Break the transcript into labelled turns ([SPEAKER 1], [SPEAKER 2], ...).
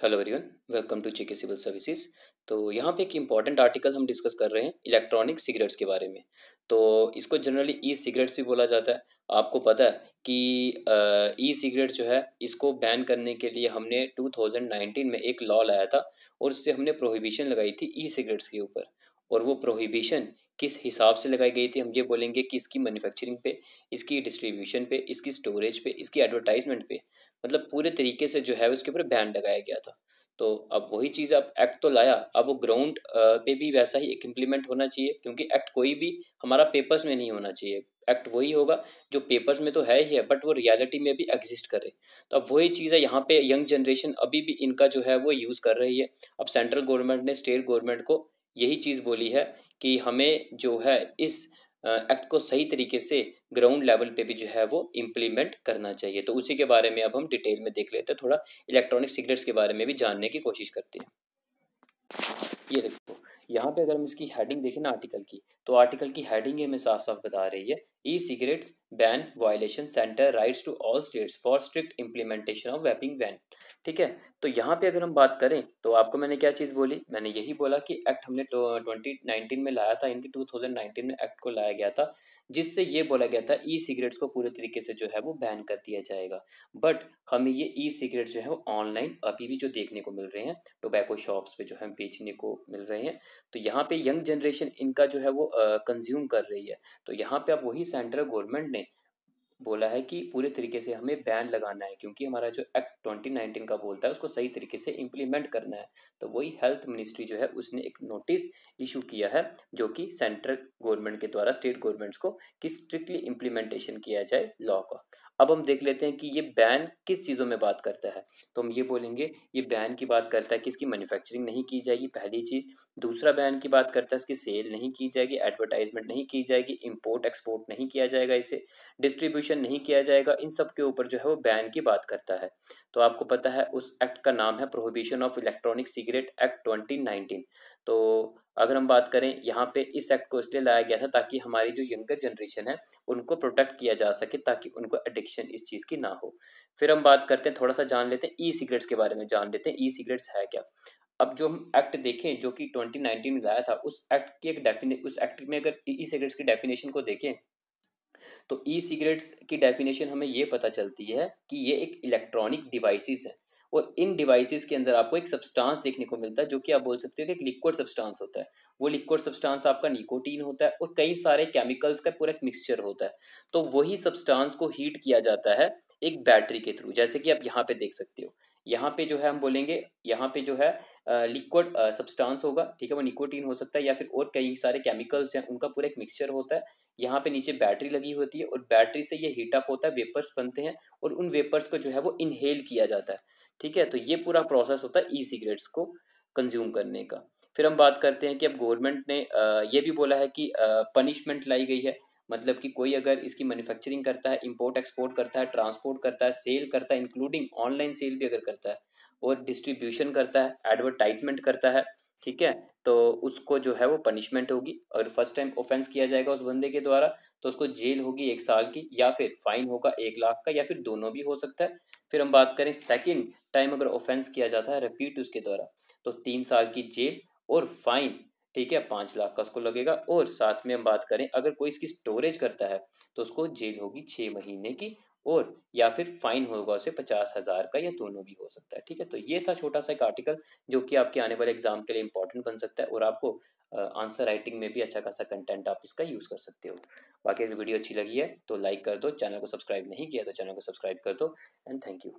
[SPEAKER 1] Hello everyone, welcome to JK civil services. तो यहाँ पे एक इम्पॉर्टेंट आर्टिकल हम डिस्कस कर रहे हैं इलेक्ट्रॉनिक सिगरेट्स के बारे में। तो इसको जनरली ई सिगरेट्स भी बोला जाता है। आपको पता है कि ई सिगरेट जो है इसको बैन करने के लिए हमने 2019 में एक लॉ लाया था और उससे हमने प्रोहिबिशन लगाई थी ई सिगरेट्स के ऊपर। और वो प्रोहिबिशन किस हिसाब से लगाई गई थी हम ये बोलेंगे कि इसकी मैन्युफैक्चरिंग पे, इसकी डिस्ट्रीब्यूशन पे, इसकी स्टोरेज पे, इसकी एडवर्टाइजमेंट पे, मतलब पूरे तरीके से जो है उसके ऊपर बैन लगाया गया था। तो अब वही चीज़, अब एक्ट तो लाया, अब वो ग्राउंड पे भी वैसा ही एक इम्प्लीमेंट होना चाहिए, क्योंकि एक्ट कोई भी हमारा पेपर्स में नहीं होना चाहिए। एक्ट वही होगा जो पेपर्स में तो है ही है, बट वो रियलिटी में भी एग्जिस्ट करे। तो अब वही चीज़ है, यहाँ पे यंग जनरेशन अभी भी इनका जो है वो यूज़ कर रही है। अब सेंट्रल गवर्नमेंट ने स्टेट गवर्नमेंट को यही चीज़ बोली है कि हमें जो है इस एक्ट को सही तरीके से ग्राउंड लेवल पे भी जो है वो इम्प्लीमेंट करना चाहिए। तो उसी के बारे में अब हम डिटेल में देख लेते हैं, थोड़ा इलेक्ट्रॉनिक सिगरेट्स के बारे में भी जानने की कोशिश करते हैं। ये देखो, यहाँ पे अगर हम इसकी हेडिंग देखें ना आर्टिकल की, तो आर्टिकल की हेडिंग हमें साफ साफ बता रही है, e cigarettes ban violation centre writes to all states for strict implementation of vaping ban. ठीक है, तो यहाँ पे अगर हम बात करें तो आपको मैंने क्या चीज़ बोली, मैंने यही बोला कि एक्ट हमने 2019 में लाया था, इनकी 2019 में एक्ट को लाया गया था, जिससे ये बोला गया था ई सिगरेट्स को पूरे तरीके से जो है वो बैन कर दिया जाएगा। बट हमें ये ई सिगरेट्स जो है वो ऑनलाइन अभी भी जो देखने को मिल रहे हैं, टोबैको शॉप्स पे जो है बेचने को मिल रहे हैं। तो यहाँ पे यंग जनरेशन इनका जो है वो कंज्यूम कर रही है। तो यहाँ पे अब वही सेंट्रल गवर्नमेंट ने बोला है कि पूरे तरीके से हमें बैन लगाना है, क्योंकि हमारा जो एक्ट 2019 का बोलता है उसको सही तरीके से इम्प्लीमेंट करना है। तो वही हेल्थ मिनिस्ट्री जो है उसने एक नोटिस इशू किया है, जो कि सेंट्रल गवर्नमेंट के द्वारा स्टेट गवर्नमेंट्स को कि स्ट्रिक्टली इम्प्लीमेंटेशन किया जाए लॉ का। अब हम देख लेते हैं कि ये बैन किस चीज़ों में बात करता है। तो हम ये बोलेंगे, ये बैन की बात करता है कि इसकी मैन्युफैक्चरिंग नहीं की जाएगी, पहली चीज़। दूसरा बैन की बात करता है इसकी सेल नहीं की जाएगी, एडवर्टाइजमेंट नहीं की जाएगी, इम्पोर्ट एक्सपोर्ट नहीं किया जाएगा, इसे डिस्ट्रीब्यूशन नहीं किया जाएगा। इन सब के ऊपर जो है वो बैन की बात करता है। तो आपको पता है उस एक्ट का नाम है prohibition of electronic cigarette act 2019। तो अगर हम बात करें, यहाँ पे इस एक्ट को इसलिए लाया गया था ताकि हमारी जो यंगर जनरेशन है उनको प्रोटेक्ट किया जा सके, ताकि उनको एडिक्शन इस चीज़ की ना हो। फिर हम बात करते हैं, थोड़ा सा जान लेते हैं ई सिगरेट्स के बारे में, जान लेते हैं ई सिगरेट्स है क्या। अब जो हम एक्ट देखें जो कि 2019 में लाया था, उस एक्ट की उस एक्ट में अगर ई सिगरेट्स की डेफिनेशन को देखें, तो ई सिगरेट्स की डेफिनेशन हमें ये पता चलती है कि ये एक इलेक्ट्रॉनिक डिवाइसेस है, और इन डिवाइसेस के अंदर आपको एक सब्सटेंस देखने को मिलता है, जो कि आप बोल सकते हो कि एक लिक्विड सब्सटेंस होता है। वो लिक्विड सब्सटेंस आपका निकोटीन होता है और कई सारे केमिकल्स का पूरा एक मिक्सचर होता है। तो वही सब्सटेंस को हीट किया जाता है एक बैटरी के थ्रू, जैसे कि आप यहाँ पे देख सकते हो। यहाँ पे जो है हम बोलेंगे, यहाँ पे जो है लिक्विड सब्सटेंस होगा, ठीक है, वो निकोटीन हो सकता है या फिर और कई सारे केमिकल्स हैं, उनका पूरा एक मिक्सचर होता है। यहाँ पे नीचे बैटरी लगी होती है और बैटरी से ये हीट अप होता है, वेपर्स बनते हैं, और उन वेपर्स को जो है वो इनहेल किया जाता है। ठीक है, तो ये पूरा प्रोसेस होता है ई सिगरेट्स को कंज्यूम करने का। फिर हम बात करते हैं कि अब गवर्नमेंट ने ये भी बोला है कि पनिशमेंट लाई गई है, मतलब कि कोई अगर इसकी मैन्युफैक्चरिंग करता है, इंपोर्ट एक्सपोर्ट करता है, ट्रांसपोर्ट करता है, सेल करता है, इंक्लूडिंग ऑनलाइन सेल भी अगर करता है, और डिस्ट्रीब्यूशन करता है, एडवर्टाइजमेंट करता है, ठीक है, तो उसको जो है वो पनिशमेंट होगी। अगर फर्स्ट टाइम ऑफेंस किया जाएगा उस बंदे के द्वारा, तो उसको जेल होगी 1 साल की, या फिर फाइन होगा 1 लाख का, या फिर दोनों भी हो सकता है। फिर हम बात करें सेकंड टाइम अगर ऑफेंस किया जाता है रिपीट उसके द्वारा, तो 3 साल की जेल और फाइन, ठीक है, 5 लाख का उसको लगेगा। और साथ में हम बात करें अगर कोई इसकी स्टोरेज करता है, तो उसको जेल होगी 6 महीने की, और या फिर फाइन होगा उसे 50,000 का, या दोनों भी हो सकता है। ठीक है, तो ये था छोटा सा एक आर्टिकल जो कि आपके आने वाले एग्जाम के लिए इंपॉर्टेंट बन सकता है, और आपको आंसर राइटिंग में भी अच्छा खासा कंटेंट आप इसका यूज़ कर सकते हो। बाकी अगर वीडियो अच्छी लगी है तो लाइक कर दो, चैनल को सब्सक्राइब नहीं किया तो चैनल को सब्सक्राइब कर दो, एंड थैंक यू।